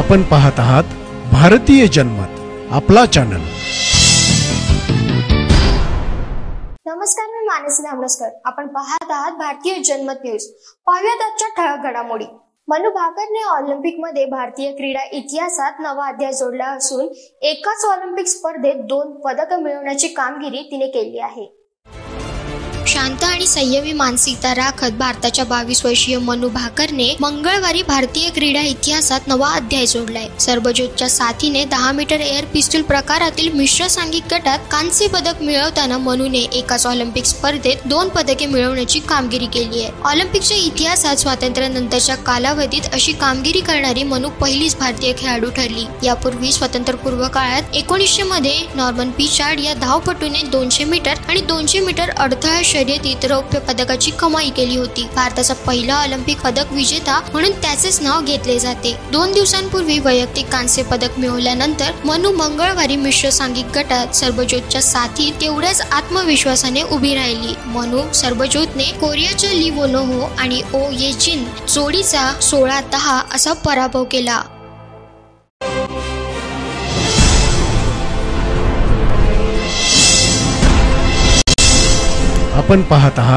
आपण पाहत आहात भारतीय जनमत, आपला चॅनल। नमस्कार, मी मानसी धामणसकर। आपण पाहत आहात भारतीय जनमत न्यूज। पाहूयात आजच्या ठळक घडामोडी। मनू भाकरने ऑलिम्पिकमध्ये भारतीय क्रीडा इतिहासात नवा अध्याय जोडला असून एकाच ऑलिम्पिक स्पर्धेत 2 पदक मिळवण्याची कामगिरी तिने केली आहे। शांत आणि संयमी मानसिकता राखत भारताच्या 22 वर्षीय मनू भाकरने मंगळवारी भारतीय क्रीडा इतिहासात नवा अध्याय जोडलाय। सर्वजोतच्या साथीने 10 मीटर एअर पिस्तूल प्रकारातील मिश्र सांघिक गटात कांस्य पदक मिळवताना मनूने एकाच ऑलिम्पिक स्पर्धेत 2 पदके मिळवण्याची कामगिरी केली आहे। ऑलिम्पिकच्या इतिहासात स्वातंत्र्यानंतरच्या कालावधीत अशी कामगिरी करणारी मनू पहिलीच भारतीय खेळाडू ठरली। यापूर्वी स्वातंत्र्यपूर्व काळात 1900 मध्ये नॉर्मन पिचार्ड या धावपटूने 200 मीटर आणि 200 मीटर अडथळा शर्यतीत रौप्य पदकाची कमाई केली होती। भारताचा पहिला ऑलिम्पिक पदक विजेता म्हणून त्याचेच नाव घेतले जाते। 2 दिवसांपूर्वी वैयक्तिक कांस्य पदक मिळवल्यानंतर मनू मंगळवारी मिश्र सांघिक गटात सर्वजोतच्या साथीत तेवढ्याच आत्मविश्वासाने उभी राहिली। मनू सर्वजोतने कोरियाच्या ली वोनहो आणि ओ ये जिन जोडीचा 16-10 असा पराभव केला। आपण पाहत आहात